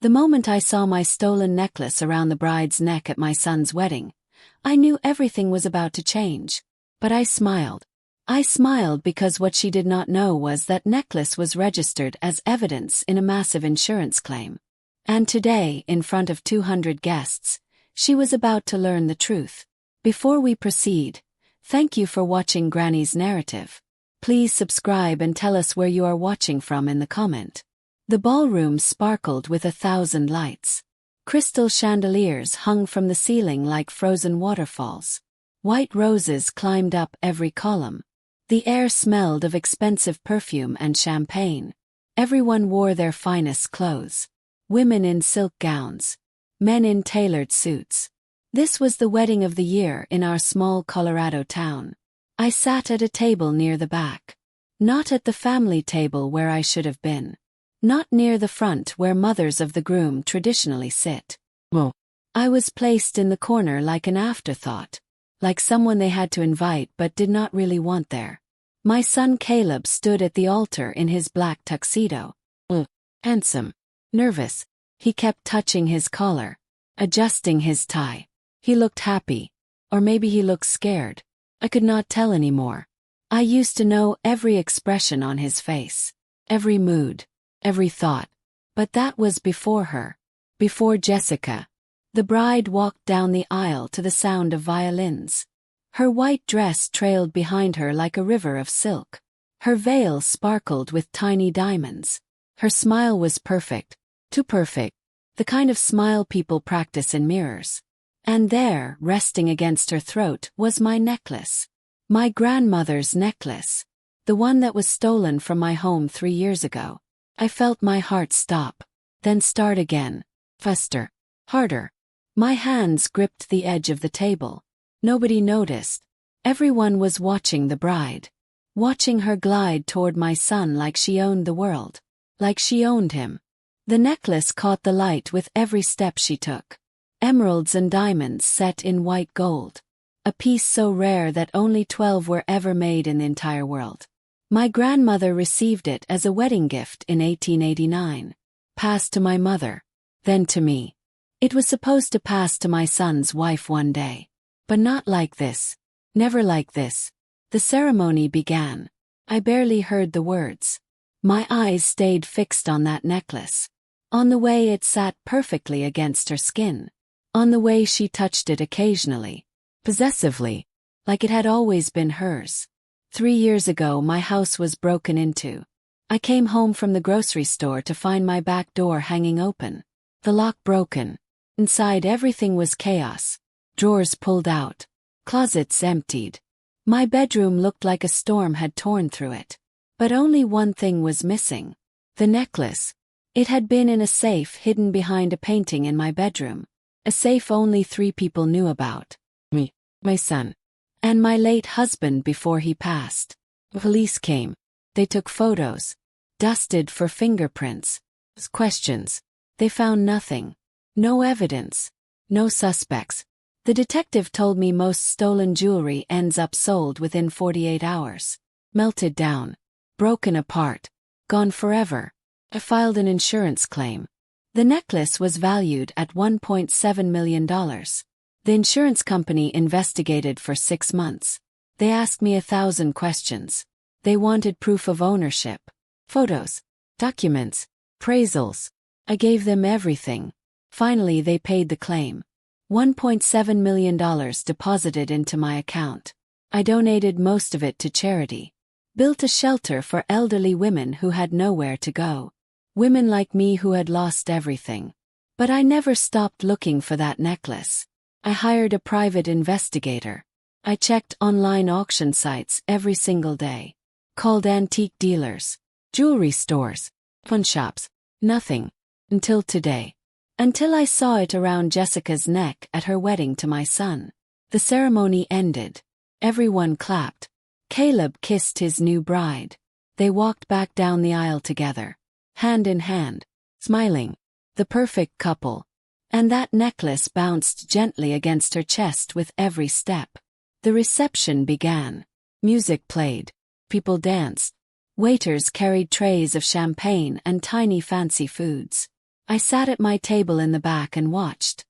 The moment I saw my stolen necklace around the bride's neck at my son's wedding, I knew everything was about to change. But I smiled. I smiled because what she did not know was that necklace was registered as evidence in a massive insurance claim. And today, in front of 200 guests, she was about to learn the truth. Before we proceed, thank you for watching Granny's narrative. Please subscribe and tell us where you are watching from in the comment. The ballroom sparkled with 1,000 lights. Crystal chandeliers hung from the ceiling like frozen waterfalls. White roses climbed up every column. The air smelled of expensive perfume and champagne. Everyone wore their finest clothes. Women in silk gowns. Men in tailored suits. This was the wedding of the year in our small Colorado town. I sat at a table near the back. Not at the family table where I should have been. Not near the front where mothers of the groom traditionally sit. No. I was placed in the corner like an afterthought. Like someone they had to invite but did not really want there. My son Caleb stood at the altar in his black tuxedo. Handsome. Nervous. He kept touching his collar. Adjusting his tie. He looked happy. Or maybe he looked scared. I could not tell anymore. I used to know every expression on his face. Every mood. Every thought. But that was before her. Before Jessica. The bride walked down the aisle to the sound of violins. Her white dress trailed behind her like a river of silk. Her veil sparkled with tiny diamonds. Her smile was perfect. Too perfect. The kind of smile people practice in mirrors. And there, resting against her throat, was my necklace. My grandmother's necklace. The one that was stolen from my home 3 years ago. I felt my heart stop. Then start again. Faster. Harder. My hands gripped the edge of the table. Nobody noticed. Everyone was watching the bride. Watching her glide toward my son like she owned the world. Like she owned him. The necklace caught the light with every step she took. Emeralds and diamonds set in white gold. A piece so rare that only 12 were ever made in the entire world. My grandmother received it as a wedding gift in 1889. Passed to my mother. Then to me. It was supposed to pass to my son's wife one day. But not like this. Never like this. The ceremony began. I barely heard the words. My eyes stayed fixed on that necklace. On the way it sat perfectly against her skin. On the way she touched it occasionally. Possessively. Like it had always been hers. 3 years ago my house was broken into. I came home from the grocery store to find my back door hanging open. The lock broken. Inside everything was chaos. Drawers pulled out. Closets emptied. My bedroom looked like a storm had torn through it. But only one thing was missing. The necklace. It had been in a safe hidden behind a painting in my bedroom. A safe only 3 people knew about. Me, my son, and my late husband before he passed. Police came. They took photos. Dusted for fingerprints. Questions. They found nothing. No evidence. No suspects. The detective told me most stolen jewelry ends up sold within 48 hours. Melted down. Broken apart. Gone forever. I filed an insurance claim. The necklace was valued at $1.7 million. The insurance company investigated for 6 months. They asked me 1,000 questions. They wanted proof of ownership. Photos. Documents. Appraisals. I gave them everything. Finally they paid the claim. $1.7 million deposited into my account. I donated most of it to charity. Built a shelter for elderly women who had nowhere to go. Women like me who had lost everything. But I never stopped looking for that necklace. I hired a private investigator. I checked online auction sites every single day. Called antique dealers. Jewelry stores. Pawn shops. Nothing. Until today. Until I saw it around Jessica's neck at her wedding to my son. The ceremony ended. Everyone clapped. Caleb kissed his new bride. They walked back down the aisle together. Hand in hand. Smiling. The perfect couple. And that necklace bounced gently against her chest with every step. The reception began. Music played. People danced. Waiters carried trays of champagne and tiny fancy foods. I sat at my table in the back and watched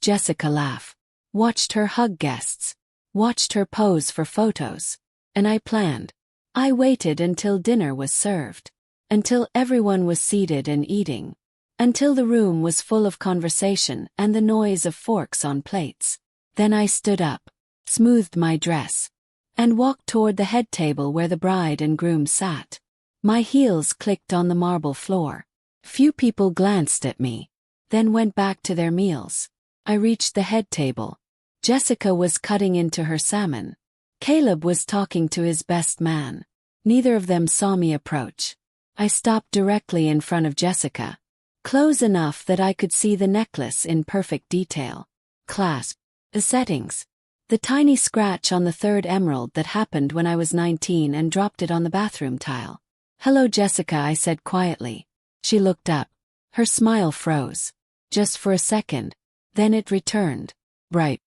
Jessica laugh, watched her hug guests, watched her pose for photos. And I planned. I waited until dinner was served, until everyone was seated and eating, until the room was full of conversation and the noise of forks on plates. Then I stood up, smoothed my dress, and walked toward the head table where the bride and groom sat. My heels clicked on the marble floor. Few people glanced at me, then went back to their meals. I reached the head table. Jessica was cutting into her salmon. Caleb was talking to his best man. Neither of them saw me approach. I stopped directly in front of Jessica, close enough that I could see the necklace in perfect detail. Clasp. The settings. The tiny scratch on the third emerald that happened when I was 19 and dropped it on the bathroom tile. "Hello, Jessica," I said quietly. She looked up. Her smile froze. Just for a second. Then it returned. "Bright.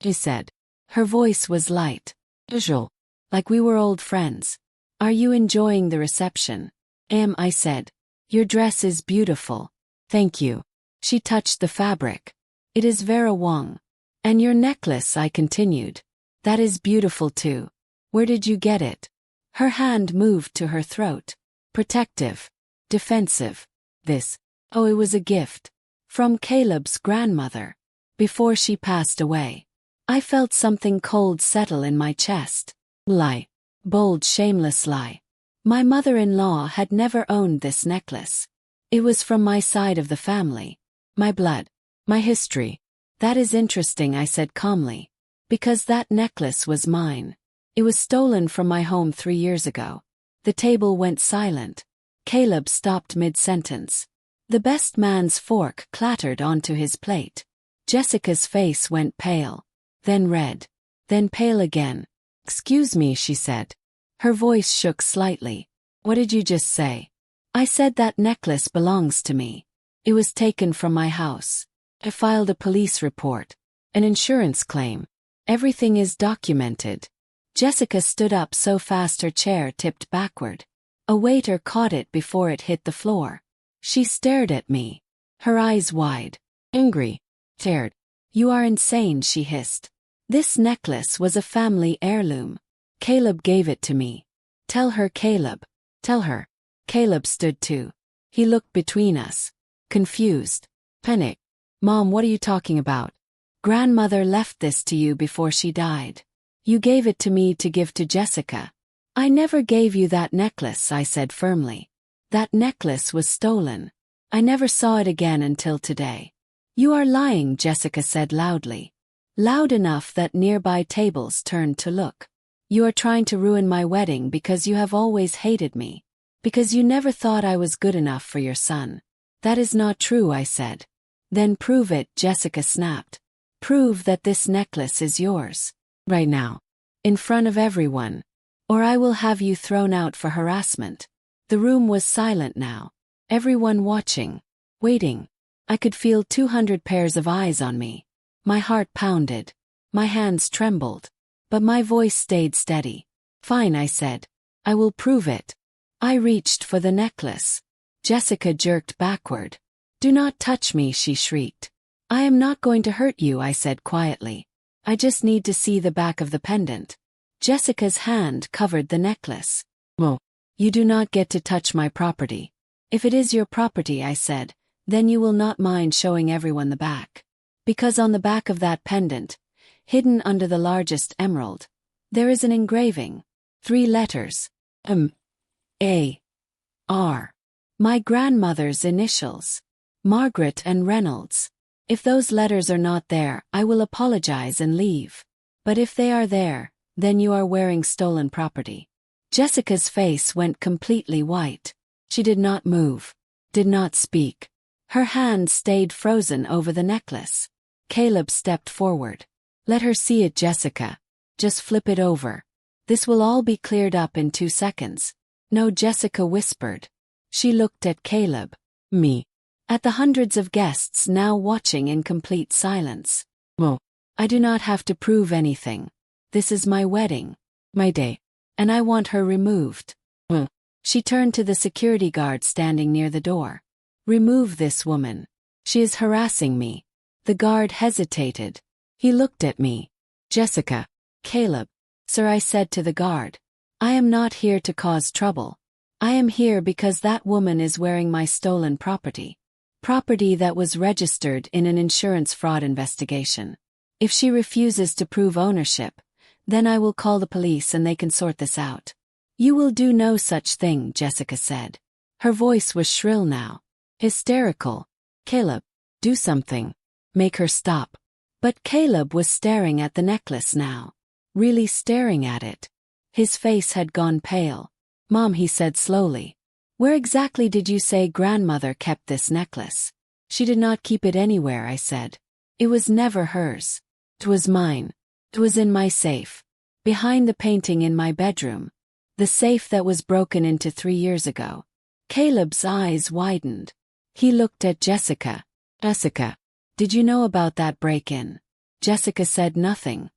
She said. Her voice was light. Usual. Like we were old friends. "Are you enjoying the reception?" I said. "Your dress is beautiful." "Thank you." She touched the fabric. "It is Vera Wong." "And your necklace," I continued. "That is beautiful too. Where did you get it?" Her hand moved to her throat. Protective. Defensive. This. Oh, it was a gift. From Caleb's grandmother. Before she passed away. I felt something cold settle in my chest. Lie. Bold, shameless lie. My mother-in-law had never owned this necklace. It was from my side of the family. My blood. My history. "That is interesting," I said calmly. "Because that necklace was mine. It was stolen from my home 3 years ago." The table went silent. Caleb stopped mid-sentence. The best man's fork clattered onto his plate. Jessica's face went pale. Then red. Then pale again. "Excuse me," she said. Her voice shook slightly. "What did you just say?" "I said that necklace belongs to me. It was taken from my house. I filed a police report. An insurance claim. Everything is documented." Jessica stood up so fast her chair tipped backward. A waiter caught it before it hit the floor. She stared at me. Her eyes wide. Angry. Stared. "You are insane," she hissed. "This necklace was a family heirloom. Caleb gave it to me. Tell her, Caleb. Tell her." Caleb stood too. He looked between us. Confused. Panic. "Mom, what are you talking about? Grandmother left this to you before she died. You gave it to me to give to Jessica." "I never gave you that necklace," I said firmly. "That necklace was stolen. I never saw it again until today." "You are lying," Jessica said loudly. Loud enough that nearby tables turned to look. "You are trying to ruin my wedding because you have always hated me. Because you never thought I was good enough for your son." "That is not true," I said. "Then prove it," Jessica snapped. "Prove that this necklace is yours. Right now. In front of everyone. Or I will have you thrown out for harassment." The room was silent now. Everyone watching. Waiting. I could feel 200 pairs of eyes on me. My heart pounded. My hands trembled. But my voice stayed steady. "Fine," I said. "I will prove it." I reached for the necklace. Jessica jerked backward. "Do not touch me," she shrieked. "I am not going to hurt you," I said quietly. "I just need to see the back of the pendant." Jessica's hand covered the necklace. "Well, you do not get to touch my property." "If it is your property," I said, "then you will not mind showing everyone the back. Because on the back of that pendant, hidden under the largest emerald, there is an engraving. 3 letters. M.A.R. My grandmother's initials. Margaret and Reynolds. If those letters are not there, I will apologize and leave. But if they are there, then you are wearing stolen property." Jessica's face went completely white. She did not move. Did not speak. Her hand stayed frozen over the necklace. Caleb stepped forward. "Let her see it, Jessica. Just flip it over. This will all be cleared up in 2 seconds." "No," Jessica whispered. She looked at Caleb. Me. At the hundreds of guests now watching in complete silence. "Well, I do not have to prove anything. This is my wedding. My day. And I want her removed." "Well." She turned to the security guard standing near the door. Remove this woman. She is harassing me. The guard hesitated. He looked at me. Jessica. Caleb. Sir, I said to the guard. I am not here to cause trouble. I am here because that woman is wearing my stolen property. Property that was registered in an insurance fraud investigation. If she refuses to prove ownership, then I will call the police and they can sort this out. You will do no such thing, Jessica said. Her voice was shrill now. Hysterical. Caleb, do something. Make her stop. But Caleb was staring at the necklace now. Really staring at it. His face had gone pale. Mom, he said slowly. Where exactly did you say grandmother kept this necklace? She did not keep it anywhere, I said. It was never hers. It was mine. It was in my safe. Behind the painting in my bedroom. The safe that was broken into 3 years ago. Caleb's eyes widened. He looked at Jessica. Jessica, did you know about that break-in? Jessica said nothing.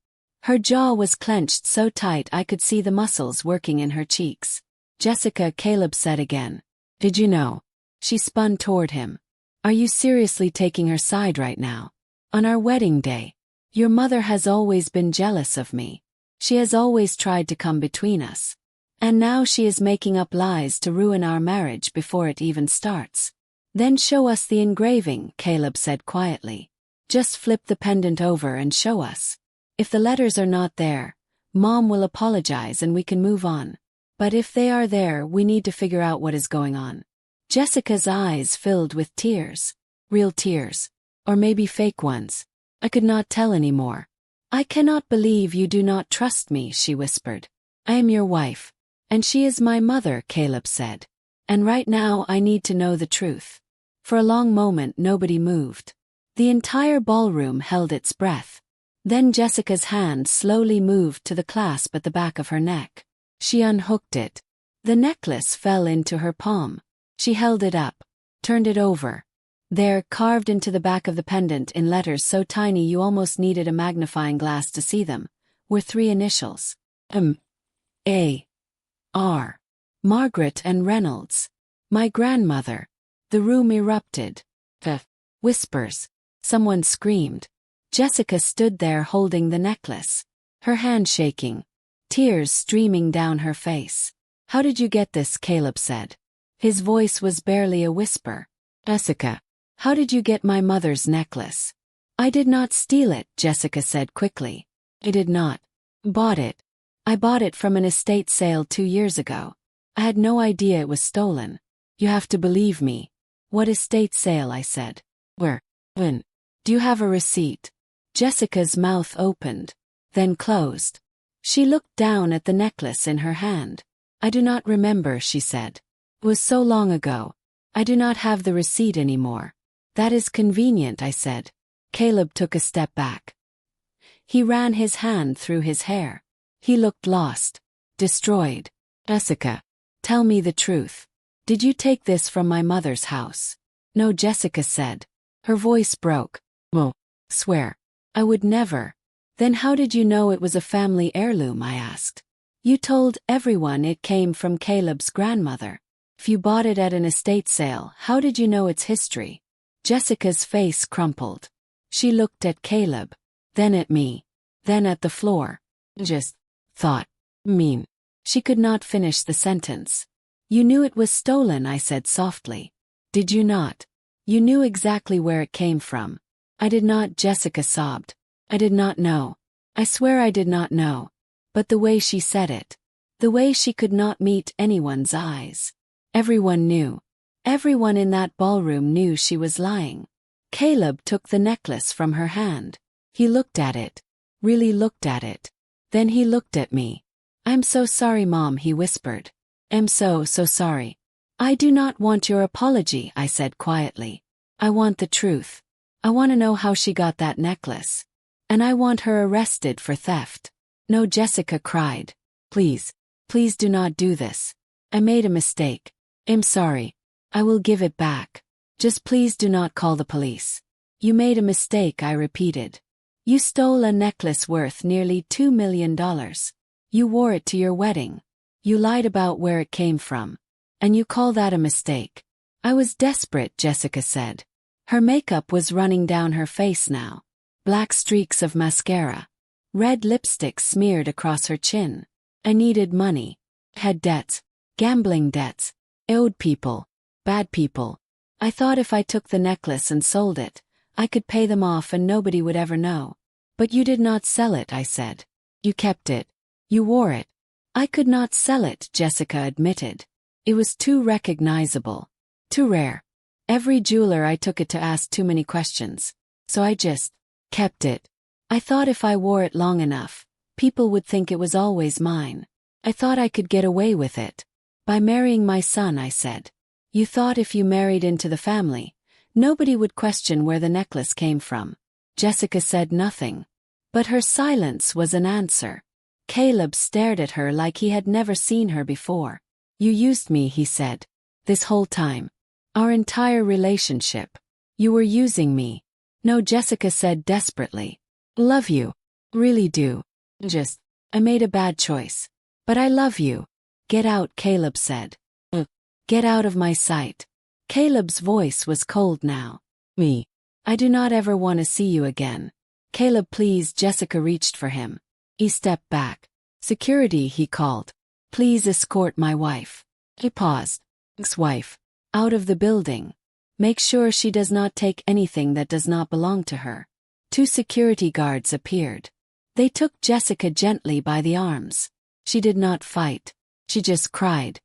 Her jaw was clenched so tight I could see the muscles working in her cheeks. Jessica, Caleb said again. Did you know? She spun toward him. Are you seriously taking her side right now? On our wedding day. Your mother has always been jealous of me. She has always tried to come between us. And now she is making up lies to ruin our marriage before it even starts. Then show us the engraving, Caleb said quietly. Just flip the pendant over and show us. If the letters are not there, Mom will apologize and we can move on. But if they are there, we need to figure out what is going on. Jessica's eyes filled with tears. Real tears. Or maybe fake ones. I could not tell anymore. I cannot believe you do not trust me, she whispered. I am your wife. And she is my mother, Caleb said. And right now I need to know the truth. For a long moment nobody moved. The entire ballroom held its breath. Then Jessica's hand slowly moved to the clasp at the back of her neck. She unhooked it. The necklace fell into her palm. She held it up, turned it over. There, carved into the back of the pendant in letters so tiny you almost needed a magnifying glass to see them, were 3 initials. A. R. Margaret and Reynolds. My grandmother. The room erupted. Whispers. Someone screamed. Jessica stood there holding the necklace. Her hand shaking. Tears streaming down her face. How did you get this? Caleb said. His voice was barely a whisper. Jessica. How did you get my mother's necklace? I did not steal it, Jessica said quickly. I did not. Bought it. I bought it from an estate sale 2 years ago. I had no idea it was stolen. You have to believe me. What estate sale? I said. Where? When? Do you have a receipt? Jessica's mouth opened, then closed. She looked down at the necklace in her hand. I do not remember, she said. It was so long ago. I do not have the receipt anymore. That is convenient, I said. Caleb took a step back. He ran his hand through his hair. He looked lost, destroyed. Jessica, tell me the truth. Did you take this from my mother's house? No, Jessica said. Her voice broke. Well, swear. I would never. Then how did you know it was a family heirloom? I asked. You told everyone it came from Caleb's grandmother. If you bought it at an estate sale, how did you know its history? Jessica's face crumpled. She looked at Caleb, then at me, then at the floor. Just thought. Mean. She could not finish the sentence. You knew it was stolen, I said softly. Did you not? You knew exactly where it came from. I did not, Jessica sobbed. I did not know. I swear I did not know. But the way she said it. The way she could not meet anyone's eyes. Everyone knew. Everyone in that ballroom knew she was lying. Caleb took the necklace from her hand. He looked at it. Really looked at it. Then he looked at me. I'm so sorry, Mom, he whispered. I'm so sorry. I do not want your apology, I said quietly. I want the truth. I want to know how she got that necklace. And I want her arrested for theft. No, Jessica cried. Please, please do not do this. I made a mistake. I'm sorry. I will give it back. Just please do not call the police. You made a mistake, I repeated. You stole a necklace worth nearly $2 million. You wore it to your wedding. You lied about where it came from. And you call that a mistake? I was desperate, Jessica said. Her makeup was running down her face now. Black streaks of mascara. Red lipstick smeared across her chin. I needed money. Had debts. Gambling debts. Owed people. Bad people. I thought if I took the necklace and sold it, I could pay them off and nobody would ever know. But you did not sell it, I said. You kept it. You wore it. I could not sell it, Jessica admitted. It was too recognizable. Too rare. Every jeweler I took it to asked too many questions. So I just kept it. I thought if I wore it long enough, people would think it was always mine. I thought I could get away with it. By marrying my son, I said. You thought if you married into the family, nobody would question where the necklace came from. Jessica said nothing. But her silence was an answer. Caleb stared at her like he had never seen her before. You used me, he said. This whole time. Our entire relationship. You were using me. No, Jessica said desperately. Love you. Really do. I made a bad choice. But I love you. Get out, Caleb said. Get out of my sight. Caleb's voice was cold now. Me. I do not ever want to see you again. Caleb, please. Jessica reached for him. He stepped back. Security, he called. Please escort my wife. He paused. Ex-wife. Out of the building. Make sure she does not take anything that does not belong to her. 2 security guards appeared. They took Jessica gently by the arms. She did not fight. She just cried.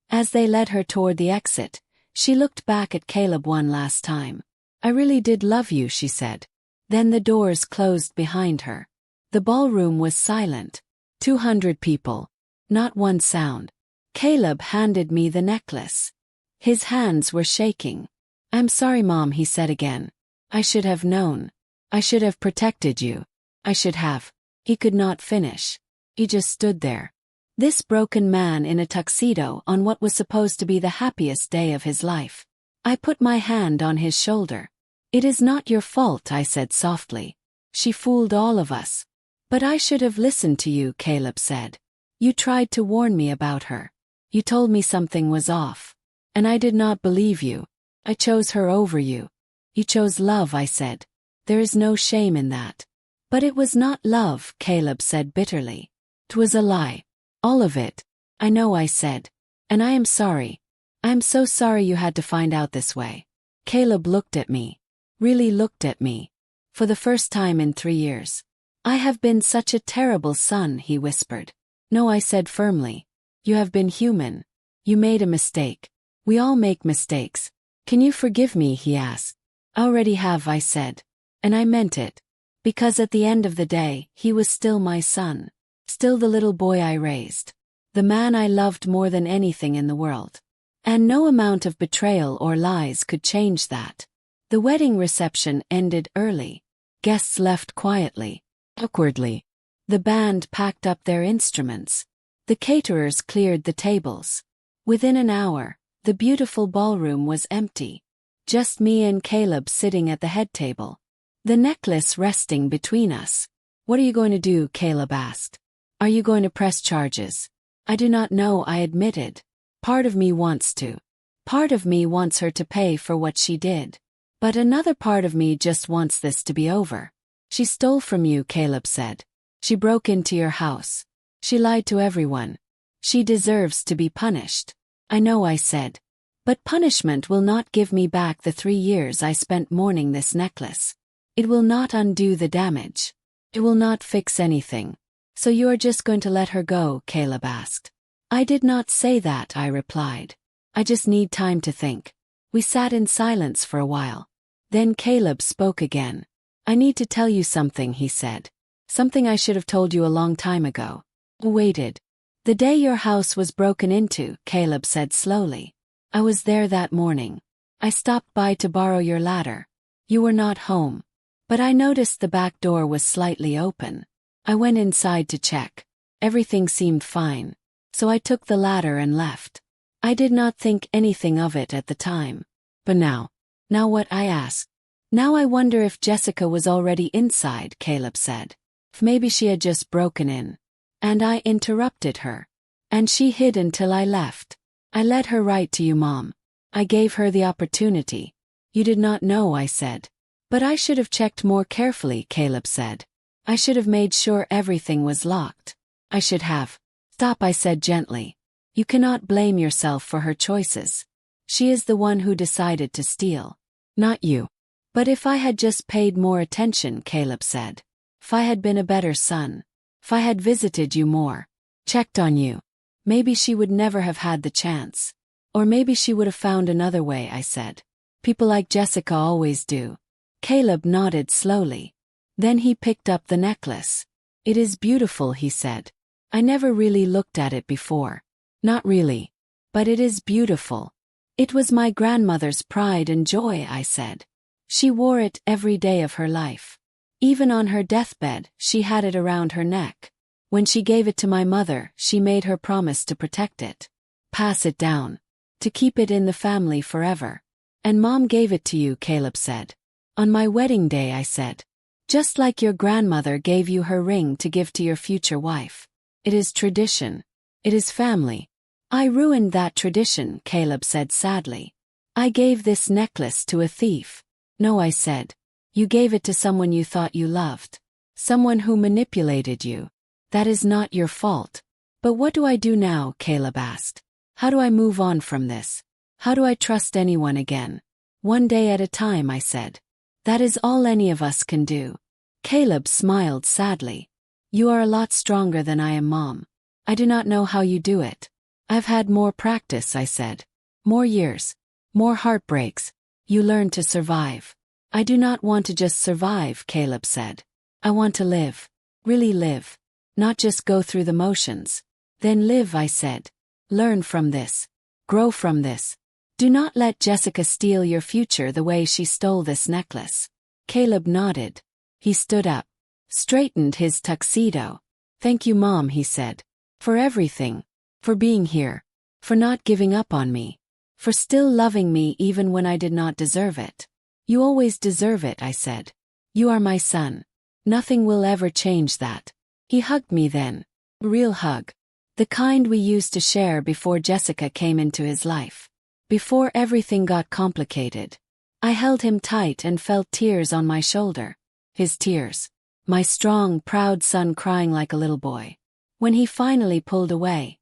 As they led her toward the exit, she looked back at Caleb one last time. I really did love you, she said. Then the doors closed behind her. The ballroom was silent. 200 people. Not one sound. Caleb handed me the necklace. His hands were shaking. I'm sorry, Mom, he said again. I should have known. I should have protected you. I should have. He could not finish. He just stood there. This broken man in a tuxedo on what was supposed to be the happiest day of his life. I put my hand on his shoulder. It is not your fault, I said softly. She fooled all of us. But I should have listened to you, Caleb said. You tried to warn me about her. You told me something was off. And I did not believe you. I chose her over you. You chose love, I said. There is no shame in that. But it was not love, Caleb said bitterly. 'Twas a lie. All of it. I know, I said. And I am sorry. I am so sorry you had to find out this way. Caleb looked at me. Really looked at me. For the first time in 3 years. I have been such a terrible son, he whispered. No, I said firmly. You have been human. You made a mistake. We all make mistakes. Can you forgive me, he asked. I already have, I said. And I meant it. Because at the end of the day, he was still my son. Still the little boy I raised. The man I loved more than anything in the world. And no amount of betrayal or lies could change that. The wedding reception ended early. Guests left quietly. Awkwardly. The band packed up their instruments. The caterers cleared the tables. Within an hour, the beautiful ballroom was empty. Just me and Caleb sitting at the head table. The necklace resting between us. What are you going to do? Caleb asked. Are you going to press charges? I do not know, I admitted. Part of me wants to. Part of me wants her to pay for what she did. But another part of me just wants this to be over. She stole from you, Caleb said. She broke into your house. She lied to everyone. She deserves to be punished. I know, I said. But punishment will not give me back the 3 years I spent mourning this necklace. It will not undo the damage. It will not fix anything. So you are just going to let her go? Caleb asked. I did not say that, I replied. I just need time to think. We sat in silence for a while. Then Caleb spoke again. I need to tell you something, he said. Something I should have told you a long time ago. I waited. The day your house was broken into, Caleb said slowly. I was there that morning. I stopped by to borrow your ladder. You were not home. But I noticed the back door was slightly open. I went inside to check. Everything seemed fine. So I took the ladder and left. I did not think anything of it at the time. But now what? I asked. Now I wonder if Jessica was already inside, Caleb said. If maybe she had just broken in. And I interrupted her. And she hid until I left. I led her right to you, Mom. I gave her the opportunity. You did not know, I said. But I should have checked more carefully, Caleb said. I should have made sure everything was locked. I should have. Stop, I said gently. You cannot blame yourself for her choices. She is the one who decided to steal. Not you. But if I had just paid more attention, Caleb said. If I had been a better son. If I had visited you more. Checked on you. Maybe she would never have had the chance. Or maybe she would have found another way, I said. People like Jessica always do. Caleb nodded slowly. Then he picked up the necklace. It is beautiful, he said. I never really looked at it before. Not really. But it is beautiful. It was my grandmother's pride and joy, I said. She wore it every day of her life. Even on her deathbed, she had it around her neck. When she gave it to my mother, she made her promise to protect it. Pass it down. To keep it in the family forever. And Mom gave it to you, Caleb said. On my wedding day, I said. Just like your grandmother gave you her ring to give to your future wife. It is tradition. It is family. I ruined that tradition, Caleb said sadly. I gave this necklace to a thief. No, I said. You gave it to someone you thought you loved. Someone who manipulated you. That is not your fault. But what do I do now, Caleb asked. How do I move on from this? How do I trust anyone again? One day at a time, I said. That is all any of us can do. Caleb smiled sadly. You are a lot stronger than I am, Mom. I do not know how you do it. I've had more practice, I said. More years. More heartbreaks. You learn to survive. I do not want to just survive, Caleb said. I want to live. Really live. Not just go through the motions. Then live, I said. Learn from this. Grow from this. Do not let Jessica steal your future the way she stole this necklace. Caleb nodded. He stood up. Straightened his tuxedo. Thank you, Mom, he said. For everything. For being here. For not giving up on me. For still loving me even when I did not deserve it. You always deserve it, I said. You are my son. Nothing will ever change that. He hugged me then. Real hug. The kind we used to share before Jessica came into his life. Before everything got complicated. I held him tight and felt tears on my shoulder. His tears. My strong, proud son crying like a little boy. When he finally pulled away.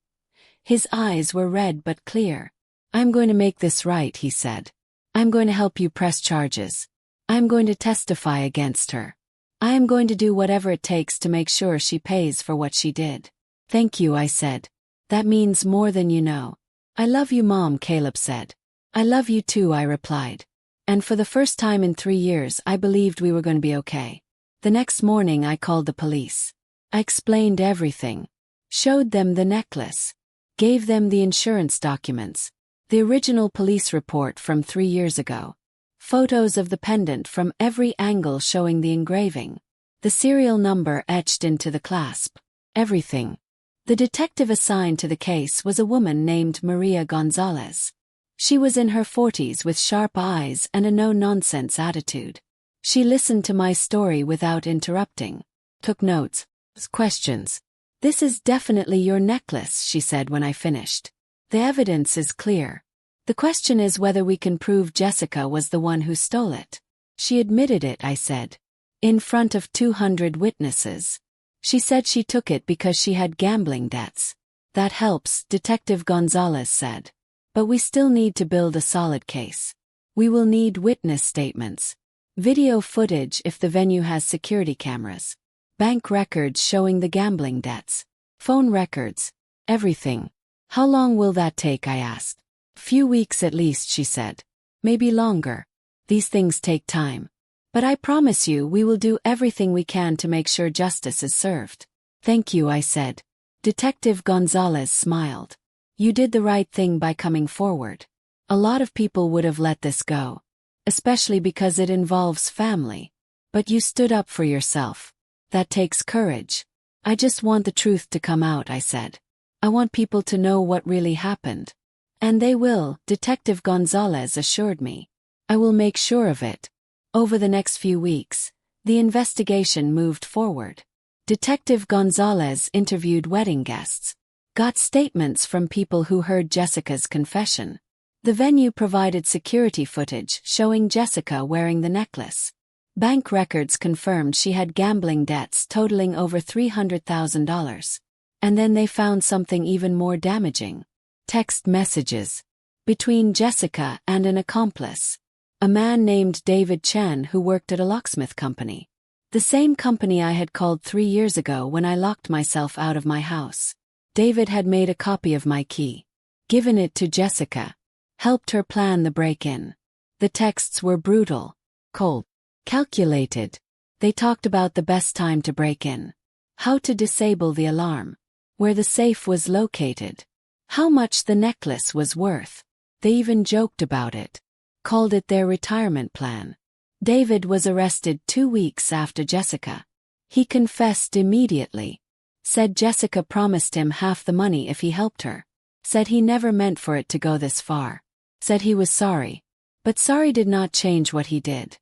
His eyes were red but clear. I'm going to make this right, he said. I'm going to help you press charges. I'm going to testify against her. I am going to do whatever it takes to make sure she pays for what she did. Thank you, I said. That means more than you know. I love you, Mom, Caleb said. I love you too, I replied. And for the first time in 3 years, I believed we were going to be okay. The next morning, I called the police. I explained everything. Showed them the necklace. Gave them the insurance documents. The original police report from 3 years ago. Photos of the pendant from every angle showing the engraving. The serial number etched into the clasp. Everything. The detective assigned to the case was a woman named Maria Gonzalez. She was in her 40s with sharp eyes and a no-nonsense attitude. She listened to my story without interrupting. Took notes. Questions. This is definitely your necklace, she said when I finished. The evidence is clear. The question is whether we can prove Jessica was the one who stole it. She admitted it, I said. In front of 200 witnesses. She said she took it because she had gambling debts. That helps, Detective Gonzalez said. But we still need to build a solid case. We will need witness statements. Video footage if the venue has security cameras. Bank records showing the gambling debts. Phone records. Everything. How long will that take, I asked. Few weeks at least, she said. Maybe longer. These things take time. But I promise you we will do everything we can to make sure justice is served. Thank you, I said. Detective Gonzalez smiled. You did the right thing by coming forward. A lot of people would have let this go. Especially because it involves family. But you stood up for yourself. That takes courage. I just want the truth to come out, I said. I want people to know what really happened. And they will, Detective Gonzalez assured me. I will make sure of it. Over the next few weeks, the investigation moved forward. Detective Gonzalez interviewed wedding guests. Got statements from people who heard Jessica's confession. The venue provided security footage showing Jessica wearing the necklace. Bank records confirmed she had gambling debts totaling over $300,000. And then they found something even more damaging. Text messages between Jessica and an accomplice, a man named David Chen who worked at a locksmith company. The same company I had called 3 years ago when I locked myself out of my house. David had made a copy of my key, given it to Jessica, helped her plan the break-in. The texts were brutal, cold, calculated. They talked about the best time to break in, how to disable the alarm, where the safe was located, how much the necklace was worth. They even joked about it, called it their retirement plan. David was arrested 2 weeks after Jessica. He confessed immediately. Said Jessica promised him half the money if he helped her. Said he never meant for it to go this far. Said he was sorry. But sorry did not change what he did.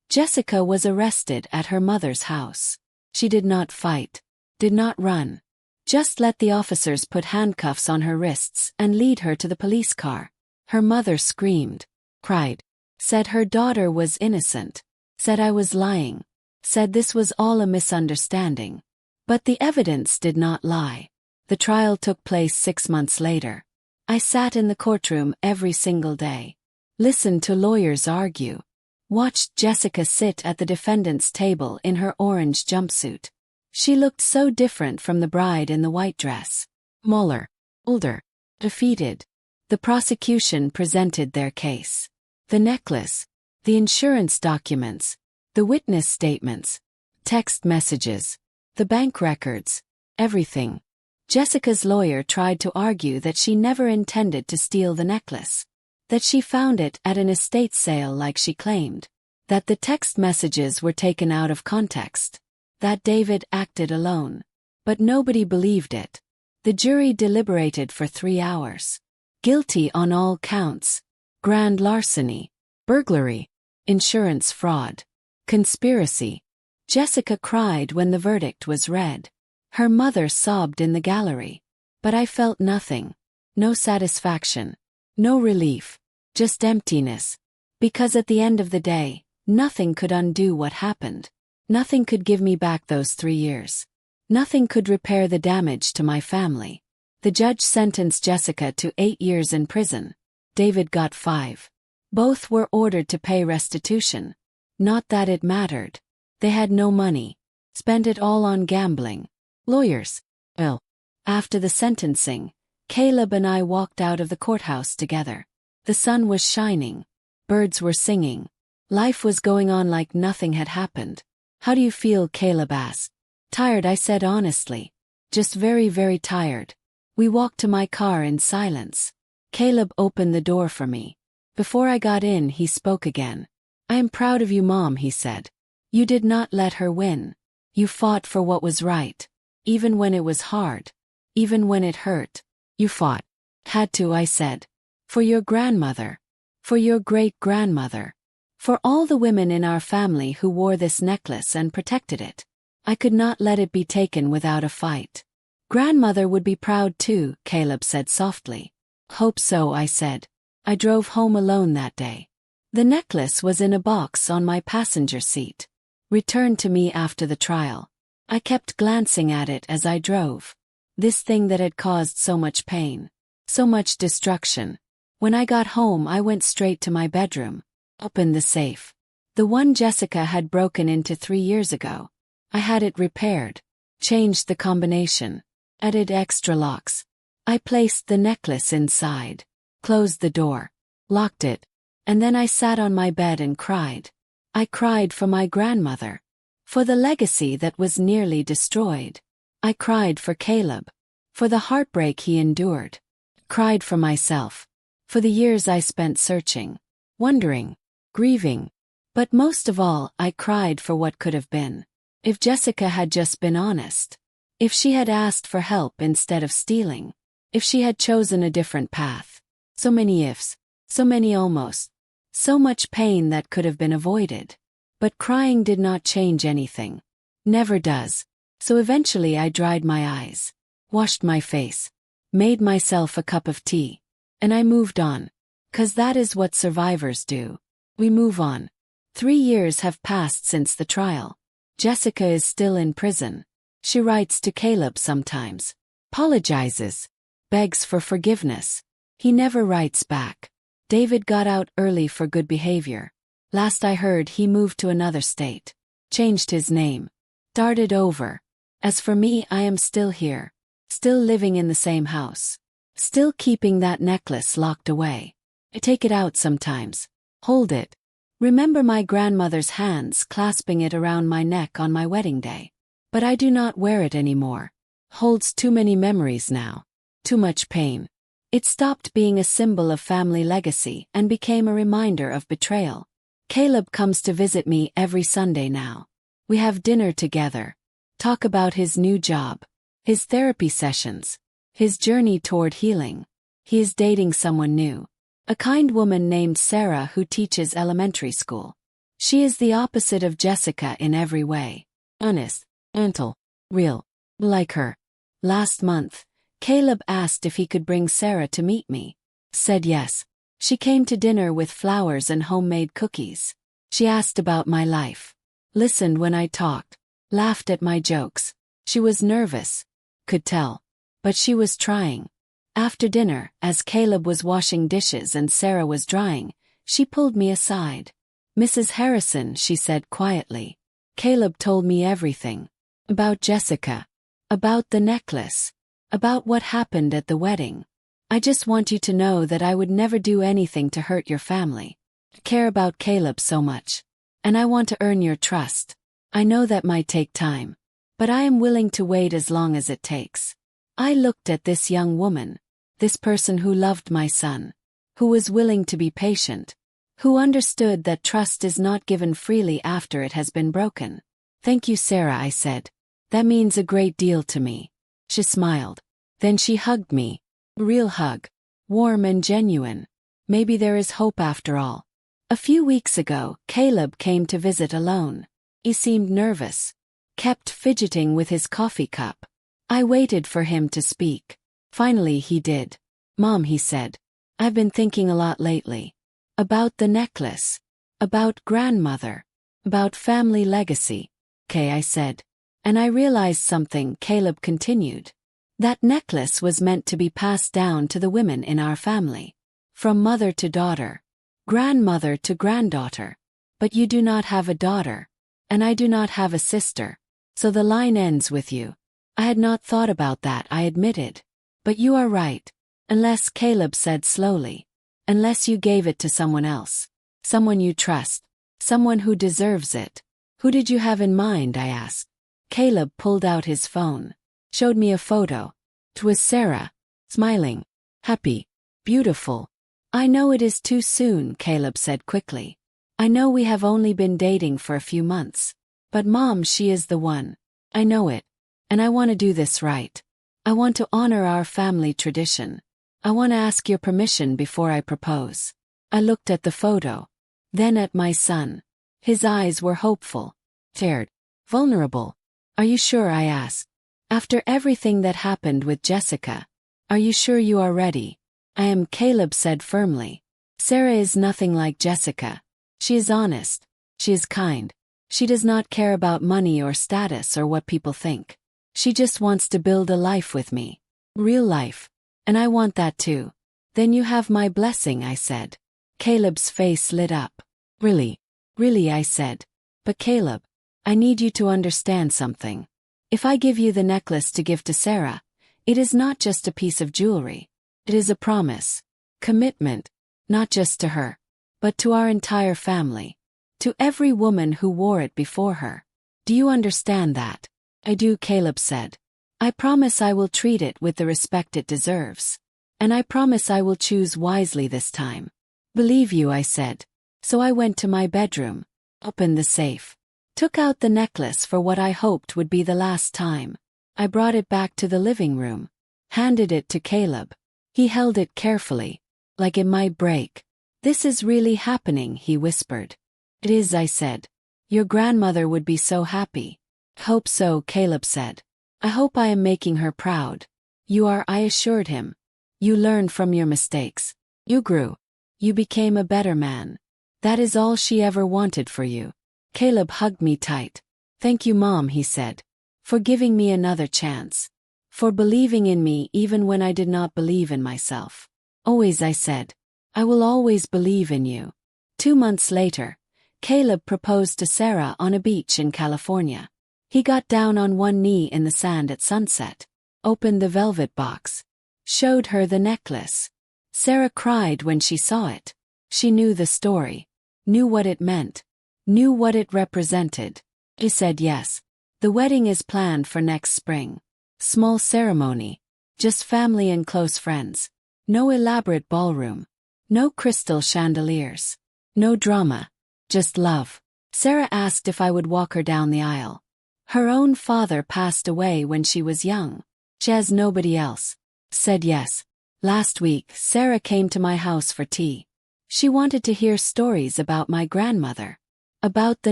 Jessica was arrested at her mother's house. She did not fight, did not run. Just let the officers put handcuffs on her wrists and lead her to the police car. Her mother screamed, cried, said her daughter was innocent, said I was lying, said this was all a misunderstanding. But the evidence did not lie. The trial took place 6 months later. I sat in the courtroom every single day, listened to lawyers argue, watched Jessica sit at the defendant's table in her orange jumpsuit. She looked so different from the bride in the white dress. Smaller, older, defeated. The prosecution presented their case. The necklace, the insurance documents, the witness statements, text messages, the bank records, everything. Jessica's lawyer tried to argue that she never intended to steal the necklace, that she found it at an estate sale like she claimed, that the text messages were taken out of context, that David acted alone. But nobody believed it. The jury deliberated for 3 hours. Guilty on all counts: grand larceny, burglary, insurance fraud, conspiracy. Jessica cried when the verdict was read. Her mother sobbed in the gallery. But I felt nothing. No satisfaction. No relief. Just emptiness. Because at the end of the day, nothing could undo what happened. Nothing could give me back those 3 years. Nothing could repair the damage to my family. The judge sentenced Jessica to 8 years in prison. David got 5. Both were ordered to pay restitution. Not that it mattered. They had no money. Spent it all on gambling. Lawyers. Well, after the sentencing, Caleb and I walked out of the courthouse together. The sun was shining. Birds were singing. Life was going on like nothing had happened. How do you feel? Caleb asked. Tired, I said honestly. Just very, very tired. We walked to my car in silence. Caleb opened the door for me. Before I got in, he spoke again. I am proud of you, Mom, he said. You did not let her win. You fought for what was right. Even when it was hard. Even when it hurt. You fought. Had to, I said. For your grandmother. For your great-grandmother. For all the women in our family who wore this necklace and protected it. I could not let it be taken without a fight. Grandmother would be proud too, Caleb said softly. Hope so, I said. I drove home alone that day. The necklace was in a box on my passenger seat. Returned to me after the trial. I kept glancing at it as I drove. This thing that had caused so much pain. So much destruction. When I got home, I went straight to my bedroom. Opened the safe. The one Jessica had broken into 3 years ago. I had it repaired. Changed the combination. Added extra locks. I placed the necklace inside. Closed the door. Locked it. And then I sat on my bed and cried. I cried for my grandmother. For the legacy that was nearly destroyed. I cried for Caleb. For the heartbreak he endured. Cried for myself. For the years I spent searching. Wondering. Grieving. But most of all, I cried for what could have been. If Jessica had just been honest. If she had asked for help instead of stealing. If she had chosen a different path. So many ifs. So many almost. So much pain that could have been avoided. But crying did not change anything. Never does. So eventually I dried my eyes. Washed my face. made myself a cup of tea. And I moved on. 'Cause that is what survivors do. We move on. 3 years have passed since the trial. Jessica is still in prison. She writes to Caleb sometimes. Apologizes. Begs for forgiveness. He never writes back. David got out early for good behavior. Last I heard he moved to another state. Changed his name. Started over. As for me, I am still here. Still living in the same house. Still keeping that necklace locked away. I take it out sometimes. Hold it. Remember my grandmother's hands clasping it around my neck on my wedding day. But I do not wear it anymore. Holds too many memories now. Too much pain. It stopped being a symbol of family legacy and became a reminder of betrayal. Caleb comes to visit me every Sunday now. We have dinner together. Talk about his new job. His therapy sessions. His journey toward healing. He is dating someone new. A kind woman named Sarah who teaches elementary school. She is the opposite of Jessica in every way. Honest, gentle, real. Like her. Last month, Caleb asked if he could bring Sarah to meet me. Said yes. She came to dinner with flowers and homemade cookies. She asked about my life. Listened when I talked. Laughed at my jokes. She was nervous. Could tell. But she was trying. After dinner, as Caleb was washing dishes and Sarah was drying, she pulled me aside. Mrs. Harrison, she said quietly. Caleb told me everything. About Jessica. About the necklace. About what happened at the wedding. I just want you to know that I would never do anything to hurt your family. I care about Caleb so much. And I want to earn your trust. I know that might take time. But I am willing to wait as long as it takes. I looked at this young woman. This person who loved my son. Who was willing to be patient. Who understood that trust is not given freely after it has been broken. Thank you, Sarah, I said. That means a great deal to me. She smiled. Then she hugged me. Real hug. Warm and genuine. Maybe there is hope after all. A few weeks ago, Caleb came to visit alone. He seemed nervous. Kept fidgeting with his coffee cup. I waited for him to speak. Finally he did. Mom, he said. I've been thinking a lot lately. About the necklace. About grandmother. About family legacy. Okay, I said. And I realized something, Caleb continued. That necklace was meant to be passed down to the women in our family. From mother to daughter. Grandmother to granddaughter. But you do not have a daughter. And I do not have a sister. So the line ends with you. I had not thought about that, I admitted. But you are right. Unless, Caleb said slowly. Unless you gave it to someone else. Someone you trust. Someone who deserves it. Who did you have in mind, I asked. Caleb pulled out his phone. Showed me a photo. It was Sarah. Smiling. Happy. Beautiful. I know it is too soon, Caleb said quickly. I know we have only been dating for a few months. But Mom, she is the one. I know it. And I want to do this right. I want to honor our family tradition. I want to ask your permission before I propose. I looked at the photo. Then at my son. His eyes were hopeful. Scared. Vulnerable. Are you sure, I asked. After everything that happened with Jessica. Are you sure you are ready? I am, Caleb said firmly. Sarah is nothing like Jessica. She is honest. She is kind. She does not care about money or status or what people think. She just wants to build a life with me. Real life. And I want that too. Then you have my blessing, I said. Caleb's face lit up. Really? Really, I said. But Caleb, I need you to understand something. If I give you the necklace to give to Sarah, it is not just a piece of jewelry. It is a promise. Commitment. Not just to her. But to our entire family. To every woman who wore it before her. Do you understand that? I do, Caleb said. I promise I will treat it with the respect it deserves. And I promise I will choose wisely this time. Believe you, I said. So I went to my bedroom. Opened the safe. Took out the necklace for what I hoped would be the last time. I brought it back to the living room. Handed it to Caleb. He held it carefully. Like it might break. This is really happening, he whispered. It is, I said. Your grandmother would be so happy. Hope so, Caleb said. I hope I am making her proud. You are, I assured him. You learned from your mistakes. You grew. You became a better man. That is all she ever wanted for you. Caleb hugged me tight. Thank you, Mom, he said. For giving me another chance. For believing in me even when I did not believe in myself. Always, I said. I will always believe in you. 2 months later, Caleb proposed to Sarah on a beach in California. He got down on one knee in the sand at sunset, opened the velvet box, showed her the necklace. Sarah cried when she saw it. She knew the story, knew what it meant, knew what it represented. He said yes. The wedding is planned for next spring. Small ceremony, just family and close friends. No elaborate ballroom. No crystal chandeliers. No drama. Just love. Sarah asked if I would walk her down the aisle. Her own father passed away when she was young. She has nobody else. Said yes. Last week, Sarah came to my house for tea. She wanted to hear stories about my grandmother. About the